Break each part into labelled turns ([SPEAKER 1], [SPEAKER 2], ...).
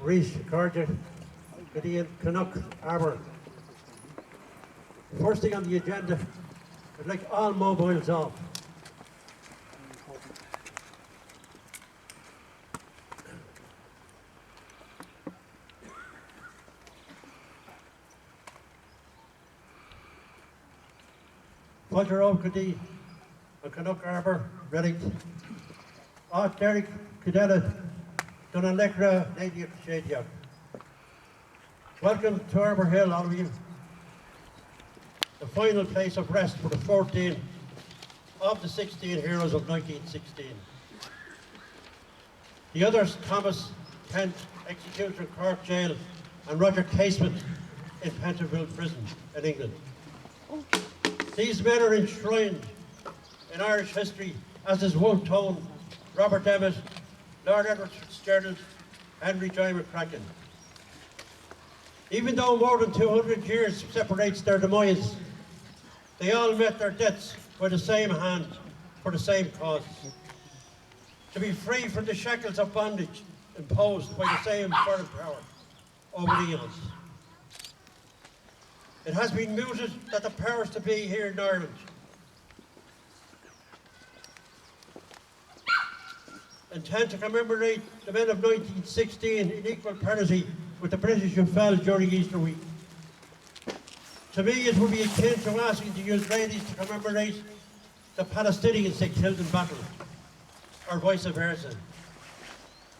[SPEAKER 1] Reese Carter, Gideon Canuck, Arbour. First thing on the agenda, I'd like all mobiles off. Fudger O'Cady, and Canuck Arbour, Relic. Derek Cadella, Dunalecra, Lady of Shadiac. Welcome to Arbour Hill, all of you. The final place of rest for the 14 of the 16 heroes of 1916. The others, Thomas Kent, executed in Cork Jail, and Roger Casement in Pentonville Prison in England. These men are enshrined in Irish history as is Wolfe Tone, Robert Emmet, Lord Edward Fitzgerald, Henry Joy McCracken. Even though more than 200 years separates their demise, they all met their deaths by the same hand for the same cause. To be free from the shackles of bondage imposed by the same foreign power over the eons. It has been mooted that the powers to be here in Ireland intend to commemorate the men of 1916 in equal parity with the British who fell during Easter week. To me, it would be akin to asking the Israelis to commemorate the Palestinians they killed in battle, or vice versa.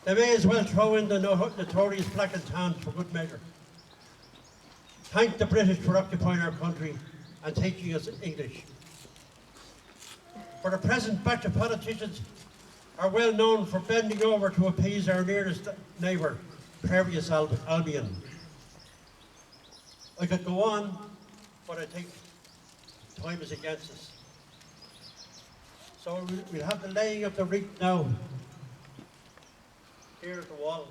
[SPEAKER 1] They may as well throw in the notorious Black and Tan for good measure. Thank the British for occupying our country and teaching us English. For the present batch of politicians are well known for bending over to appease our nearest neighbour, Pervious Albion. I could go on, but I think time is against us. So we'll have the laying of the wreath now, here at the wall.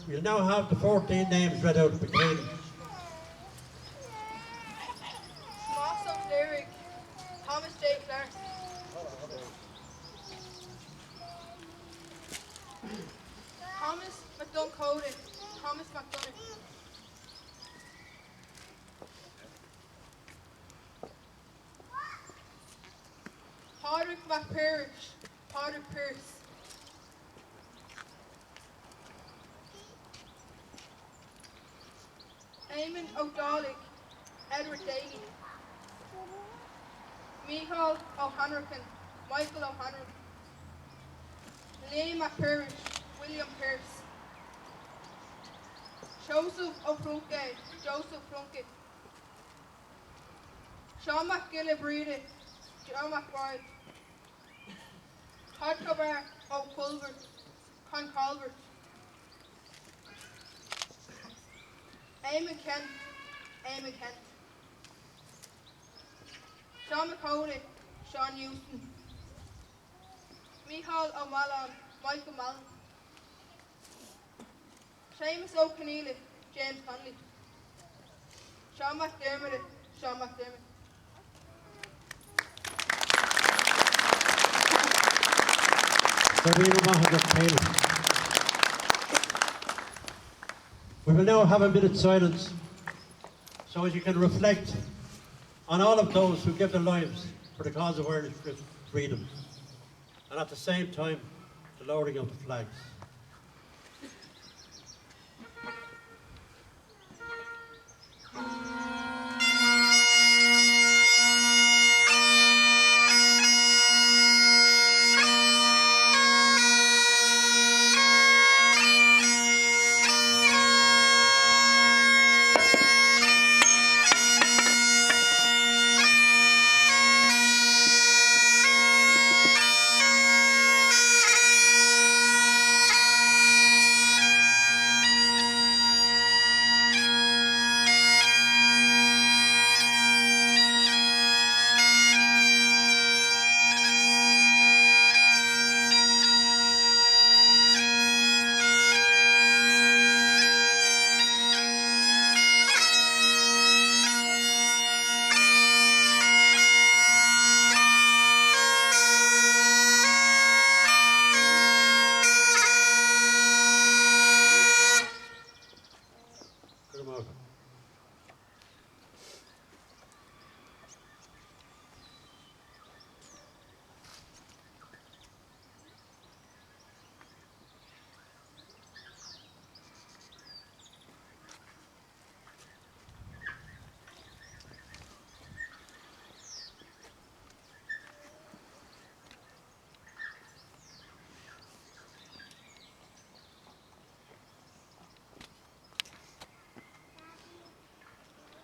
[SPEAKER 1] We'll now have the 14 names read out by Katie.
[SPEAKER 2] Marcel Cleary, Thomas J. Clark. Thomas McDuncoden, Thomas McDonough. Padraig McParish, Padraig Pearce. Eamon O'Donnell, Edward Daly. Michael O'Hanrahan, Michael O'Hanrahan. Liam McParish, William Pearce. Joseph O'Flunke, Joseph Plunkett. Sean McGillibride, John McBride. Todd Cobar O'Culbert, Con Colbert. Eamon Kent, Eamon Kent. Sean McConey, Sean Houston. Michael O'Mallon, Michael Mallon. Seamus O'Keneally, James Conley. Sean McDermott, Sean McDermott.
[SPEAKER 1] We will now have a minute's silence so as you can reflect on all of those who give their lives for the cause of Irish freedom, and at the same time the lowering of the flags. Morgan.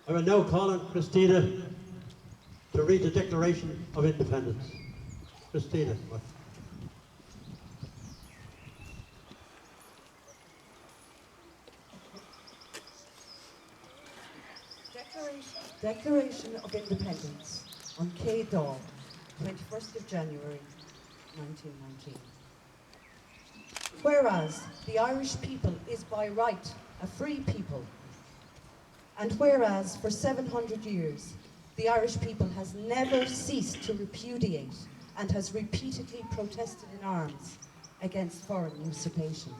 [SPEAKER 1] I will now call on Christina to read the Declaration of Independence. Christina.
[SPEAKER 3] Declaration of Independence on K Dawn, 21st of January, 1919. Whereas the Irish people is by right a free people, and whereas for 700 years the Irish people has never ceased to repudiate and has repeatedly protested in arms against foreign usurpation.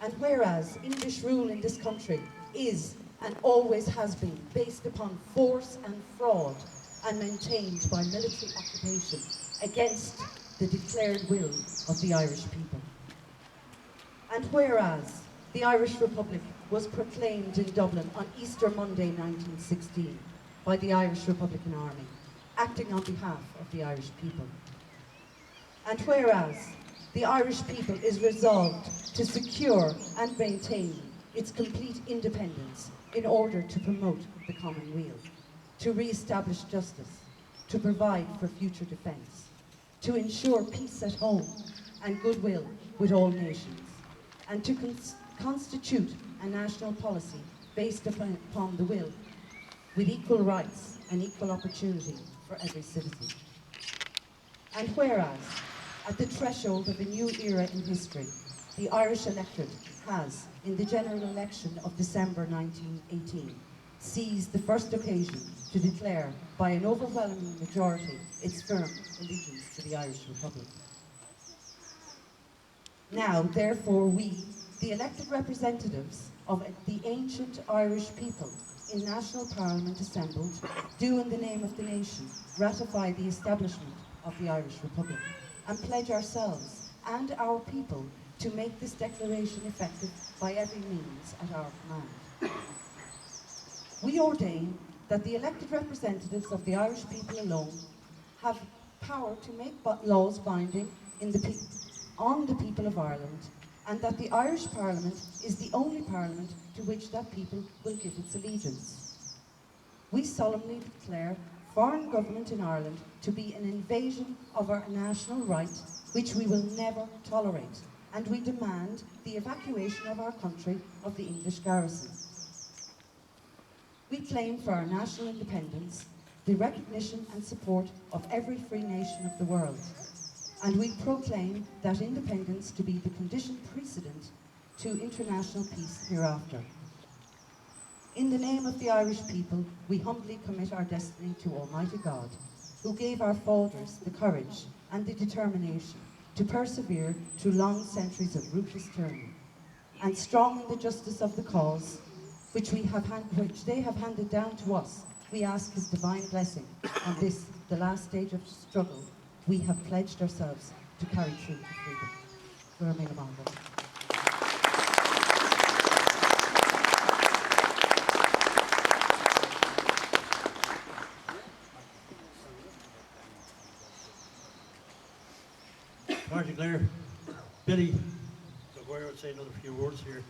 [SPEAKER 3] And whereas English rule in this country is and always has been based upon force and fraud and maintained by military occupation against the declared will of the Irish people. And whereas the Irish Republic was proclaimed in Dublin on Easter Monday 1916 by the Irish Republican Army, acting on behalf of the Irish people. And whereas the Irish people is resolved to secure and maintain its complete independence in order to promote the common weal, to re-establish justice, to provide for future defence, to ensure peace at home and goodwill with all nations, and to constitute a national policy based upon the will, with equal rights and equal opportunity for every citizen. And whereas, at the threshold of a new era in history, the Irish electorate has, in the general election of December 1918, seized the first occasion to declare, by an overwhelming majority, its firm allegiance to the Irish Republic. Now, therefore, we, the elected representatives of the ancient Irish people in National Parliament assembled, do in the name of the nation ratify the establishment of the Irish Republic and pledge ourselves and our people to make this declaration effective by every means at our command. We ordain that the elected representatives of the Irish people alone have power to make laws binding on the people of Ireland, and that the Irish Parliament is the only Parliament to which that people will give its allegiance. We solemnly declare foreign government in Ireland to be an invasion of our national right, which we will never tolerate, and we demand the evacuation of our country of the English garrison. We claim for our national independence the recognition and support of every free nation of the world, and we proclaim that independence to be the condition precedent to international peace hereafter. In the name of the Irish people, we humbly commit our destiny to Almighty God, who gave our fathers the courage and the determination to persevere through long centuries of ruthless tyranny, and strong in the justice of the cause which they have handed down to us. We ask His divine blessing on this, the last stage of struggle we have pledged ourselves to carry through to freedom. Gura Míle Maith.
[SPEAKER 1] Martin Clare, Billy McGuire will say another few words here.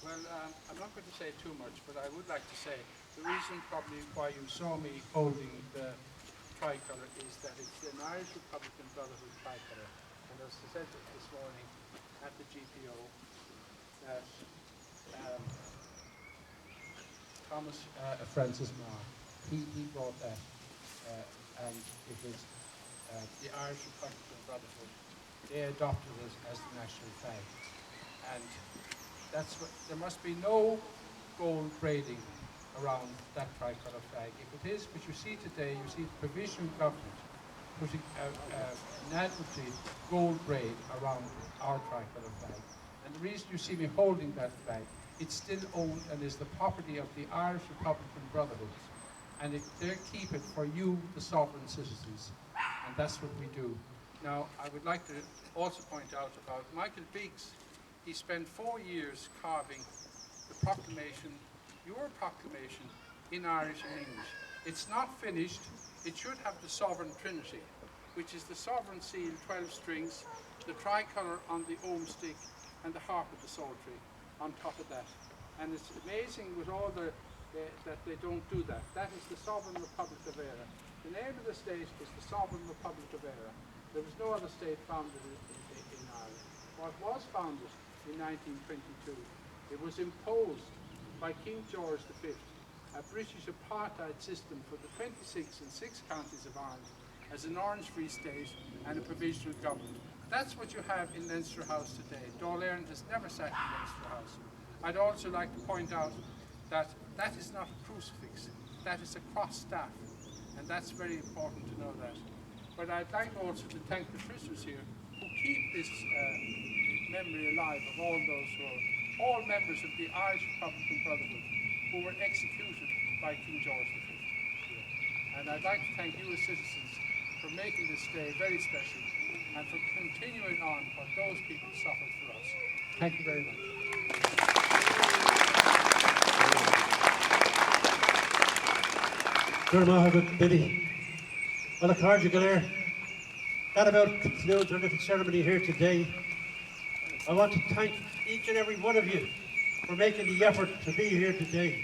[SPEAKER 4] Well, I'm not going to say too much, but I would like to say the reason probably why you saw me holding the tricolour is that it's an Irish Republican Brotherhood tricolour. And as I said this morning at the GPO, that Thomas Francis Marr, he brought that, and it was the Irish Republican Brotherhood. They adopted it as the national flag. And that's what, there must be no gold braiding around that tricolour flag. If it is, what you see today, you see the provisional government putting an admiralty gold braid around our tricolour flag. And the reason you see me holding that flag, it's still owned and is the property of the Irish Republican Brotherhood. And they keep it for you, the sovereign citizens. And that's what we do. Now, I would like to also point out about Michael Biggs. He spent 4 years carving the proclamation, your proclamation, in Irish and English. It's not finished. It should have the sovereign trinity, which is the sovereign seal, 12 strings, the tricolour on the ohm stick, and the harp of the psaltery on top of that. And it's amazing with all that they don't do that. That is the Sovereign Republic of Eire. The name of the state is the Sovereign Republic of Eire. There was no other state founded in Ireland. What was founded in 1922, it was imposed by King George V, a British apartheid system for the 26 and 6 counties of Ireland as an Orange-Free state and a provisional government. That's what you have in Leinster House today. Dáil Éireann has never sat in Leinster House. I'd also like to point out that that is not a crucifix, that is a cross staff, and that's very important to know that. But I'd like also to thank the prisoners here who keep this memory alive of all those who are all members of the Irish Republican Brotherhood who were executed by King George V. And I'd like to thank you as citizens for making this day very special and for continuing on what those people suffered for us. Thank you very much.
[SPEAKER 1] Biddy. Well, a Cardigan there. That about concludes our little ceremony here today. I want to thank each and every one of you for making the effort to be here today,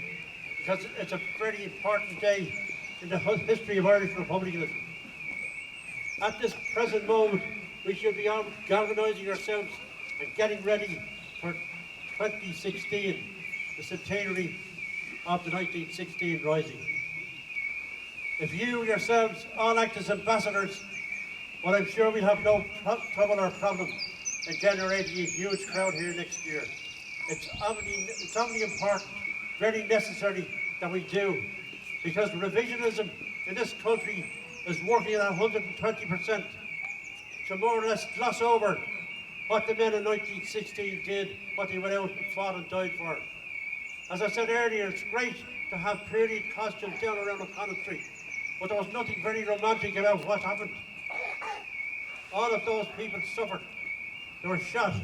[SPEAKER 1] because it's a very important day in the history of Irish republicanism. At this present moment, we should be galvanising ourselves and getting ready for 2016, the centenary of the 1916 Rising. If you yourselves all act as ambassadors, well, I'm sure we'll have no trouble or problem in generating a huge crowd here next year. It's only important, very necessary that we do, because revisionism in this country is working at 120% to more or less gloss over what the men in 1916 did, what they went out and fought and died for. As I said earlier, it's great to have period costumes down around O'Connell Street, but there was nothing very romantic about what happened. All of those people suffered. They were shot.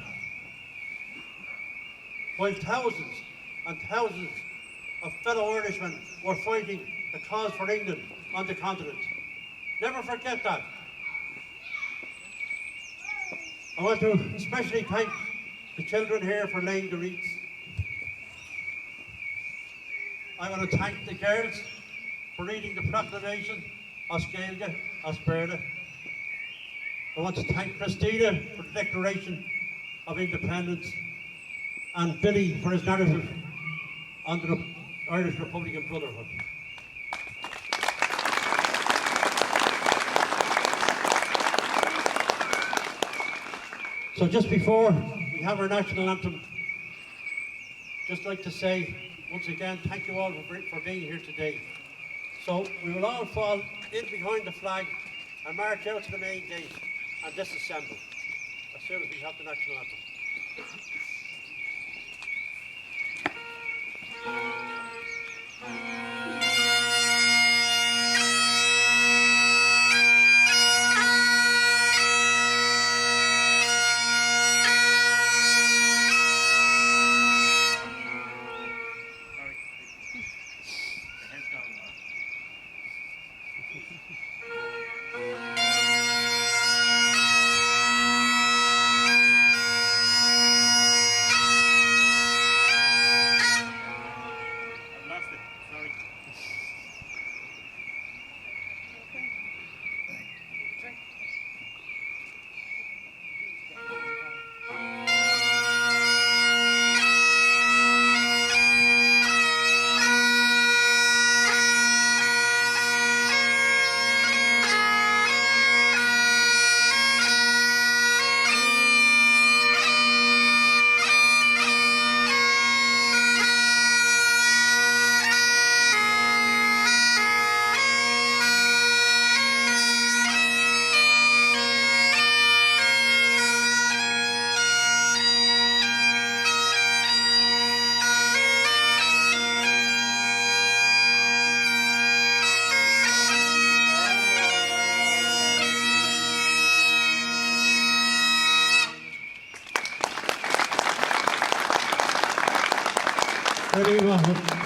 [SPEAKER 1] While thousands and thousands of fellow Irishmen were fighting the cause for England on the continent. Never forget that. I want to especially thank the children here for laying the wreaths. I want to thank the girls for reading the proclamation, Oscailga, Osberda. I want to thank Christina for the Declaration of Independence, and Billy for his narrative on the Irish Republican Brotherhood. So just before we have our national anthem, just like to say once again, thank you all for being here today. So we will all fall in behind the flag and march out to the main gate and disassemble as soon as we have the national anthem. Very well.